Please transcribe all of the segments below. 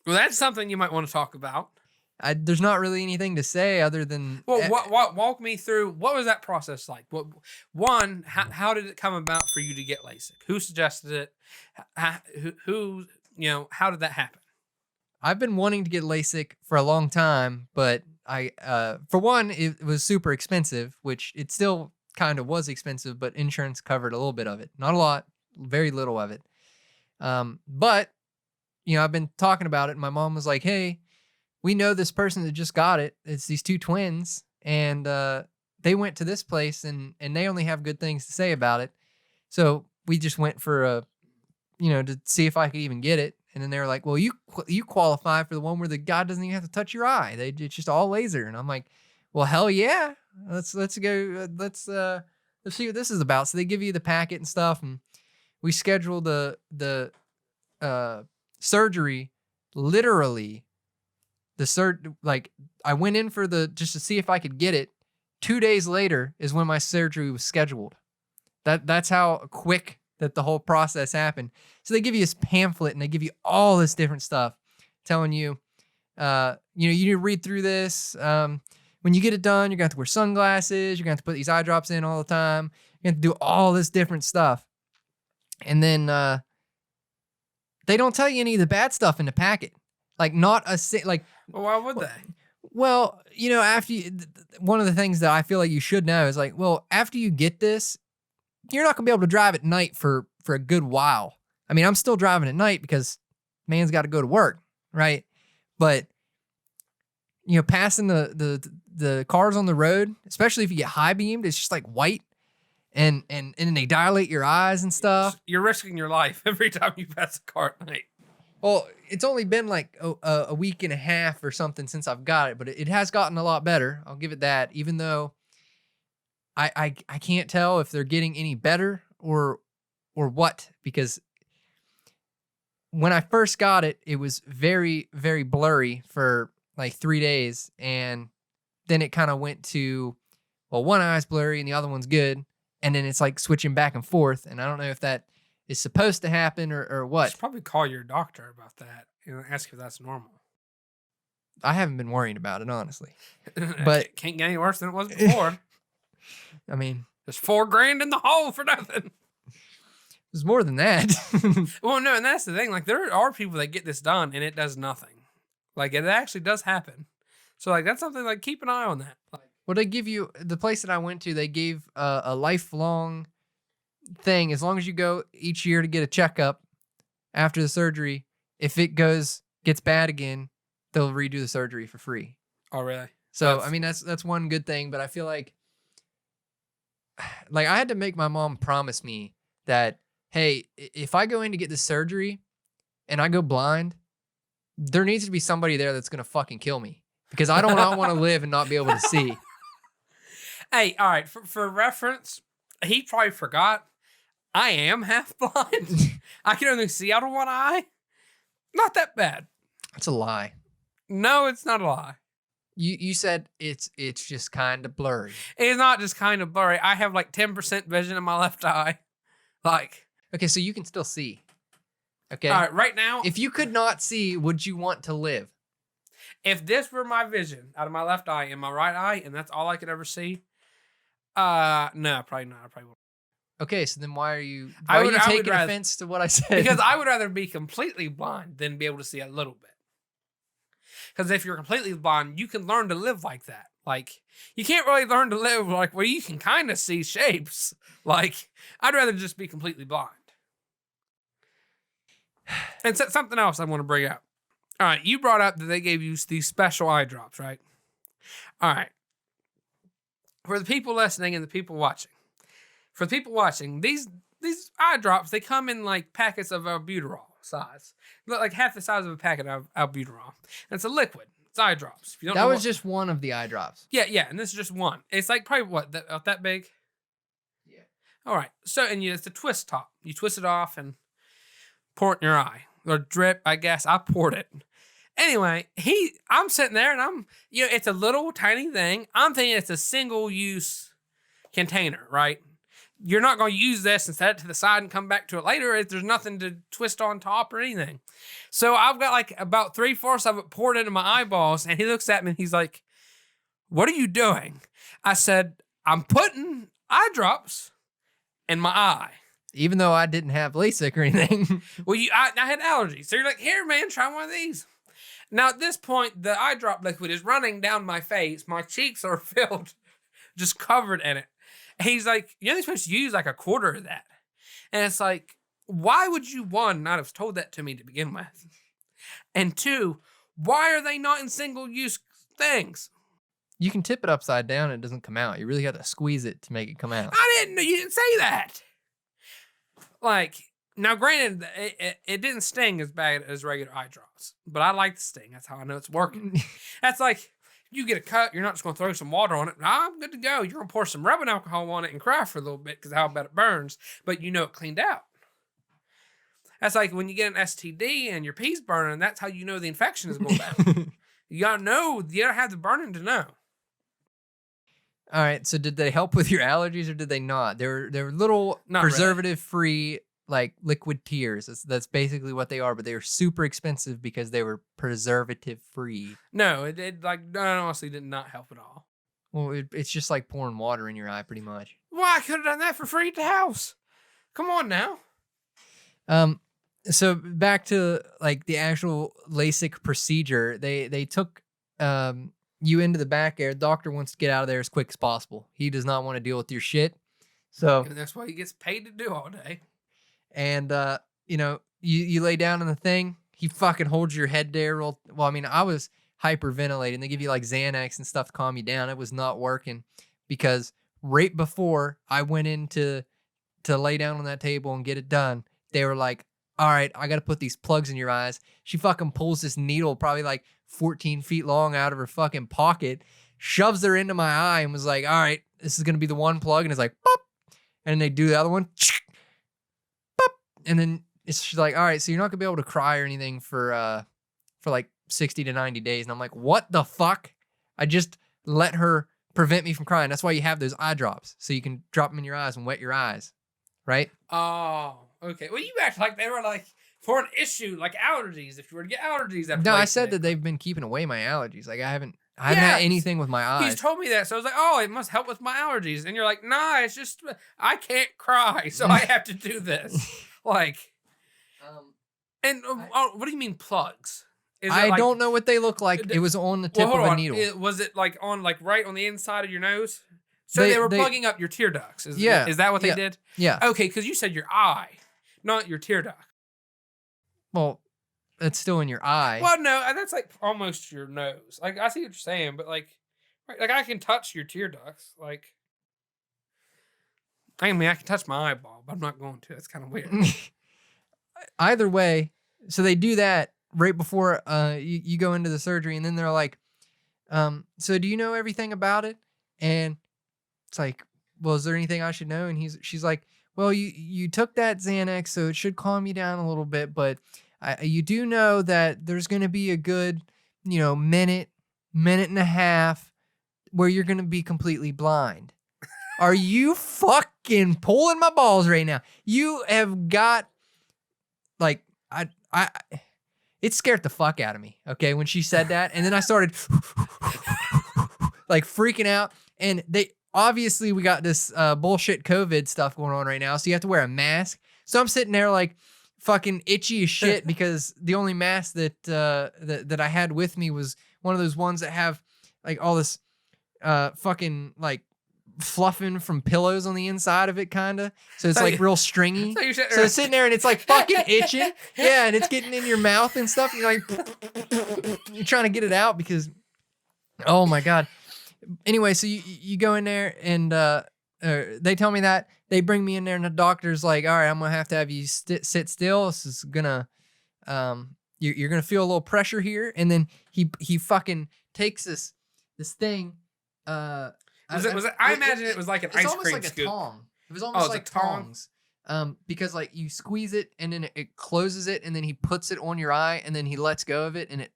Well, that's something you might want to talk about. There's not really anything to say other than... Well, walk me through, what was that process like? How did it come about for you to get LASIK? Who suggested it? How did that happen? I've been wanting to get LASIK for a long time, but for one, it was super expensive, which it still kind of was expensive, but insurance covered a little bit of it. Not a lot, very little of it. But, I've been talking about it, and my mom was like, hey, we know this person that just got it. It's these two twins, and they went to this place, and they only have good things to say about it. So we just went for to see if I could even get it. And then they were like, well, you qualify for the one where the guy doesn't even have to touch your eye. It's just all laser. And I'm like, well, hell yeah. Let's go. Let's see what this is about. So they give you the packet and stuff. And we scheduled the surgery. Literally I went in for just to see if I could get it. 2 days later is when my surgery was scheduled. That's how quick that the whole process happened. So they give you this pamphlet and they give you all this different stuff telling you, you need to read through this. When you get it done, you're going to have to wear sunglasses. You're going to have to put these eye drops in all the time. You have to do all this different stuff. And then they don't tell you any of the bad stuff in the packet. Like not a... Well, why would they? Well, after one of the things that I feel like you should know is after you get this, you're not gonna be able to drive at night for a good while. I mean, I'm still driving at night because man's got to go to work, right? But passing the cars on the road, especially if you get high beamed, it's just like white, and they dilate your eyes and stuff. You're risking your life every time you pass a car at night. Well, it's only been like a week and a half or something since I've got it, but it has gotten a lot better. I'll give it that, even though I can't tell if they're getting any better or what, because when I first got it, it was very, very blurry for like 3 days. And then it kind of went to, well, one eye's blurry and the other one's good. And then it's like switching back and forth. And I don't know if that is supposed to happen or what. You should probably call your doctor about that and ask if that's normal. I haven't been worrying about it, honestly. But it can't get any worse than it was before. I mean, there's $4,000 in the hole for nothing. There's more than that. Well, no, and that's the thing. Like, there are people that get this done and it does nothing. Like, it actually does happen. So, like, that's something, like, keep an eye on that. Like, well, they give you, the place that I went to, they gave a lifelong thing. As long as you go each year to get a checkup after the surgery, if it gets bad again, they'll redo the surgery for free. Oh, really? So, I mean, that's one good thing, but I feel like I had to make my mom promise me that, hey, if I go in to get this surgery and I go blind, there needs to be somebody there that's going to fucking kill me, because I don't want to live and not be able to see. Hey, all right. For reference, he probably forgot I am half blind. I can only see out of one eye. Not that bad. That's a lie. No, it's not a lie. You said it's just kind of blurry. It's not just kind of blurry. I have like 10% vision in my left eye. Like, okay, so you can still see. Okay. All right, right now, if you could not see, would you want to live? If this were my vision out of my left eye and my right eye, and that's all I could ever see, no, probably not. I probably won't. Okay, so then why are you taking offense to what I said? Because I would rather be completely blind than be able to see a little bit. Because if you're completely blind, you can learn to live like that. Like, you can't really learn to live like where you can kind of see shapes. Like, I'd rather just be completely blind. And something else I want to bring up. All right, you brought up that they gave you these special eye drops, right? All right. For the people listening and the people watching. For the people watching, these eye drops, they come in like packets of albuterol size. Like half the size of a packet of albuterol. And it's a liquid. It's eye drops. If you don't that was just one of the eye drops. Yeah, and this is just one. It's like probably what, that big? Yeah. All right. So, and it's a twist top. You twist it off and pour it in your eye. Or drip, I guess. I poured it. Anyway, I'm sitting there and it's a little tiny thing. I'm thinking it's a single-use container, right? you're not going to use this and set it to the side and come back to it later if there's nothing to twist on top or anything. So I've got like about 3/4 of it poured into my eyeballs, and he looks at me and he's like, "What are you doing?" I said, "I'm putting eye drops in my eye." Even though I didn't have LASIK or anything. Well, I had allergies. So you're like, "Here, man, try one of these." Now, at this point, the eye drop liquid is running down my face. My cheeks are filled, just covered in it. And he's like, "You're only supposed to use like 1/4 of that." And it's like, why would you, one, not have told that to me to begin with? And two, why are they not in single-use things? You can tip it upside down and it doesn't come out. You really got to squeeze it to make it come out. You didn't say that. Like, now granted, it didn't sting as bad as regular eye drops, but I like the sting. That's how I know it's working. That's like, you get a cut, you're not just going to throw some water on it. I'm good to go. You're going to pour some rubbing alcohol on it and cry for a little bit because of how bad it burns, but you know it cleaned out. That's like when you get an STD and your pee's burning, that's how you know the infection is going down. You got to know, you got to have the burning to know. All right, so did they help with your allergies or did they not? They were little preservative-free, like liquid tears. That's basically what they are, but they were super expensive because they were preservative-free. No, it honestly did not help at all. Well, it's just like pouring water in your eye, pretty much. Well, I could have done that for free at the house. Come on now. So back to like the actual LASIK procedure, they took you into the back there. The doctor wants to get out of there as quick as possible. He does not want to deal with your shit. So and that's what he gets paid to do all day. And you lay down in the thing. He fucking holds your head there. Well, I mean, I was hyperventilating. They give you like Xanax and stuff to calm you down. It was not working because right before I went in to lay down on that table and get it done, they were like, "All right, I got to put these plugs in your eyes." She fucking pulls this needle probably like 14 feet long out of her fucking pocket, shoves her into my eye and was like, "All right, this is going to be the one plug." And it's like, pop. And they do the other one. Pop. And then she's like, "All right, so you're not going to be able to cry or anything for like 60 to 90 days. And I'm like, what the fuck? I just let her prevent me from crying. That's why you have those eye drops. So you can drop them in your eyes and wet your eyes. Right? Oh, okay. Well, you act like they were like for an issue, like allergies. If you were to get allergies, after no, I said that they've been keeping away my allergies. Like I haven't had anything with my eyes. He's told me that, so I was like, "Oh, it must help with my allergies." And you're like, "Nah, it's just I can't cry, so I have to do this." Like, what do you mean plugs? I don't know what they look like. It was on the tip of a needle. Was it like on right on the inside of your nose? So they were plugging up your tear ducts. Is that what they did? Yeah. Okay, because you said your eye, not your tear duct. Well, it's still in your eye. Well, no, that's like almost your nose. Like I see what you're saying, but like I can touch your tear ducts. Like, I mean, I can touch my eyeball, but I'm not going to. That's kind of weird. Either way, so they do that right before you go into the surgery, and then they're like, "So do you know everything about it?" And it's like, "Well, is there anything I should know?" And she's like, "Well, you took that Xanax, so it should calm you down a little bit, but you do know that there's going to be a good, minute and a half where you're going to be completely blind." Are you fucking pulling my balls right now? You have got, like, it scared the fuck out of me, okay, when she said that. And then I started, like, freaking out. And obviously, we got this bullshit COVID stuff going on right now, so you have to wear a mask. So I'm sitting there, like, fucking itchy as shit because the only mask that I had with me was one of those ones that have, like, all this fucking, like, fluffing from pillows on the inside of it, kind of. So it's like real stringy. So it's sitting there and it's like fucking itching. Yeah, and it's getting in your mouth and stuff. And you're like, you're trying to get it out because, oh my God. Anyway, so you go in there and they tell me that. They bring me in there and the doctor's like, "All right, I'm going to have you sit still. This is going to, you're going to feel a little pressure here." And then he fucking takes this thing, I imagine it was like an ice cream scoop. It was almost like a tong. It was almost like tongs. Because like you squeeze it and then it closes it and then he puts it on your eye and then he lets go of it and it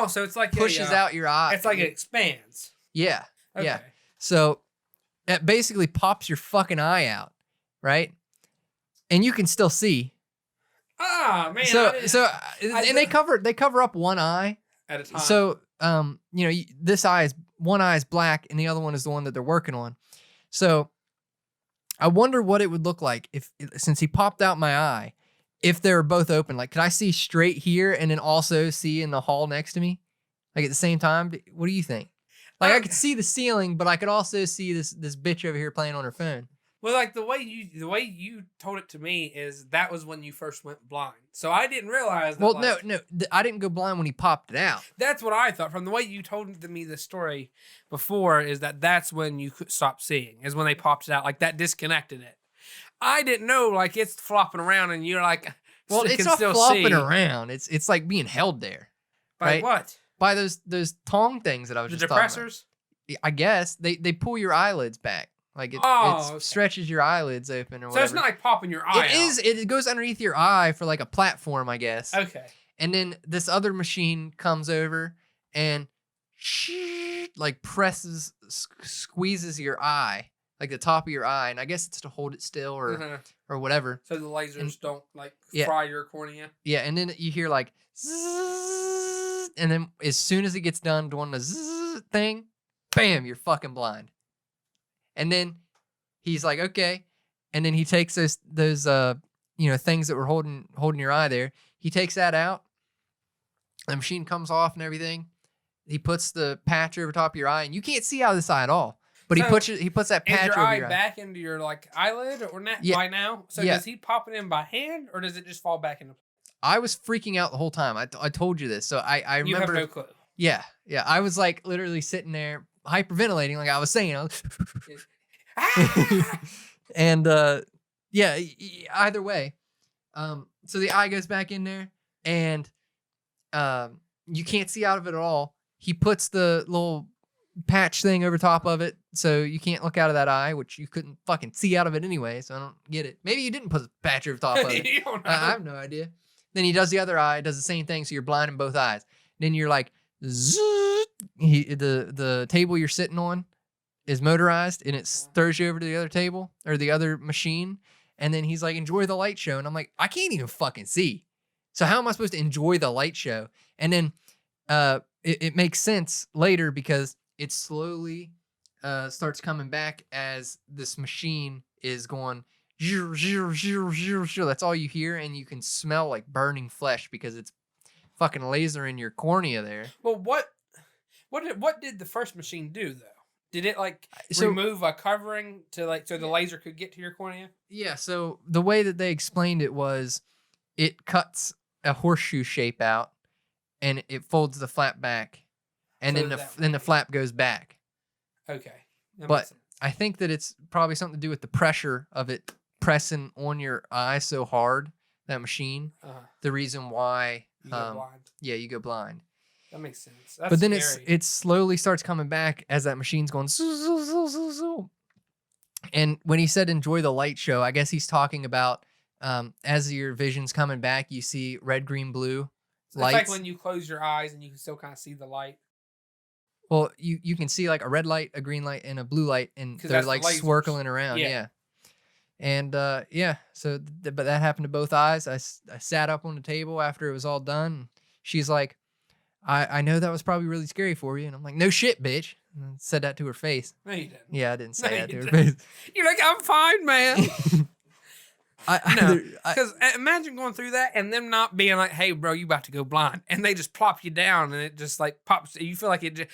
so it's like pushes out your eye. It's like it expands. Yeah. Okay. Yeah. So it basically pops your fucking eye out. right? And you can still see. Ah, man. And they cover up one eye at a time. So, this one eye is black and the other one is the one that they're working on. So I wonder what it would look like since he popped out my eye, if they were both open. Like, could I see straight here and then also see in the hall next to me? Like at the same time? What do you think? Like I could see the ceiling, but I could also see this bitch over here playing on her phone. Well, like the way you told it to me is that was when you first went blind. So I didn't realize that. Well, no, I didn't go blind when he popped it out. That's what I thought. From the way you told me the story before, is that's when you could stop seeing. Is when they popped it out. Like that disconnected it. I didn't know. Like it's flopping around and you're like, well, it's not flopping around. It's like being held there. By right? what? By those tongue things that I was just talking about. The depressors. I guess they pull your eyelids back. Like it stretches your eyelids open or whatever. So it's not like popping your eye out. It goes underneath your eye for like a platform, I guess. Okay. And then this other machine comes over and like squeezes your eye, like the top of your eye. And I guess it's to hold it still or whatever. So the lasers don't like fry your cornea. Yeah. And then you hear like zzz, and then as soon as it gets done doing the zzz thing, bam, you're fucking blind. And then he's like, okay. And then he takes those things that were holding your eye there. He takes that out. The machine comes off and everything. He puts the patch over top of your eye, and you can't see out of this eye at all. But so he puts that patch over your eye. Back into your like eyelid or not by now? So does he pop it in by hand or does it just fall back into place? I was freaking out the whole time. I told you this. So I remember. You have no clue. Yeah. Yeah. I was like literally sitting there hyperventilating, like I was saying. And either way. So the eye goes back in there and you can't see out of it at all. He puts the little patch thing over top of it so you can't look out of that eye, which you couldn't fucking see out of it anyway, so I don't get it. Maybe you didn't put the patch over top of it. You don't know. I have no idea. Then he does the other eye, does the same thing, so you're blind in both eyes. Then you're like, the table you're sitting on is motorized, and it throws you over to the other table or the other machine. And then he's like, enjoy the light show. And I'm like, I can't even fucking see. So how am I supposed to enjoy the light show? And then it makes sense later because it slowly starts coming back as this machine is going. That's all you hear, and you can smell like burning flesh because it's fucking laser in your cornea there. Well, what did the first machine do though? Did it remove a covering to so the laser could get to your cornea? Yeah. So the way that they explained it was, it cuts a horseshoe shape out, and it folds the flap back, and then the flap goes back. Okay. But I think that it's probably something to do with the pressure of it pressing on your eye so hard, that machine. The reason why you go blind. Yeah, you go blind. That makes sense. That's but then scary. it slowly starts coming back as that machine's going. And when he said enjoy the light show, I guess he's talking about as your vision's coming back, you see red, green, blue lights. It's like when you close your eyes and you can still kind of see the light. Well, you can see like a red light, a green light, and a blue light, and they're like swirling around. Yeah. And so but that happened to both eyes. I sat up on the table after it was all done. She's like, I know that was probably really scary for you. And I'm like, no shit, bitch. And I said that to her face. No, you didn't. Yeah, I didn't say that to her face. You're like, I'm fine, man. Because imagine going through that and them not being like, hey, bro, you about to go blind. And they just plop you down and it just like pops. You feel like it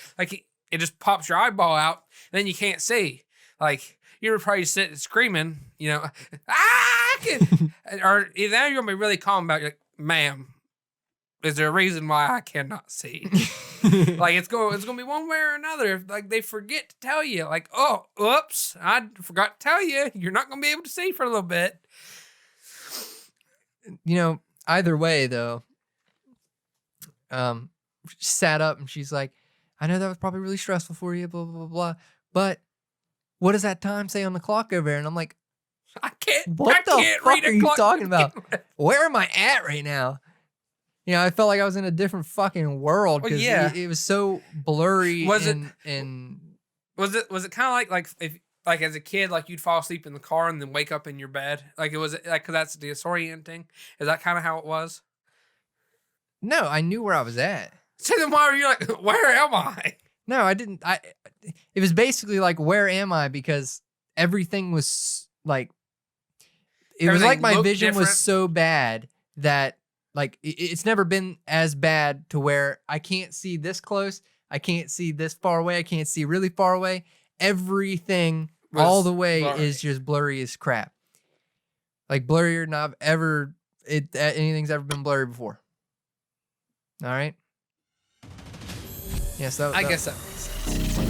just pops your eyeball out and then you can't see. Like, you were probably sitting screaming, or now you're going to be really calm about it. You're like, ma'am, is there a reason why I cannot see? Like it's going to be one way or another. If like they forget to tell you, like, oh, oops, I forgot to tell you, you're not going to be able to see for a little bit. Either way though, she sat up and she's like, I know that was probably really stressful for you, blah, blah, blah, blah. But what does that time say on the clock over there? And I'm like, I can't fuck are you talking about? With. Where am I at right now? I felt like I was in a different fucking world because it was so blurry. Was it kind of like like as a kid, like you'd fall asleep in the car and then wake up in your bed? Like it was like, cause that's disorienting. Is that kind of how it was? No, I knew where I was at. So then why were you like, where am I? No, I didn't. It was basically like, where am I? Because everything was like, it was Everything like my looked vision different? was so bad that like it's never been as bad to where I can't see this close, I can't see this far away, I can't see really far away. Everything all Was the way blurry. is just blurry as crap. Like blurrier than I've ever anything's ever been blurry before. All right. Yes, I guess that makes sense.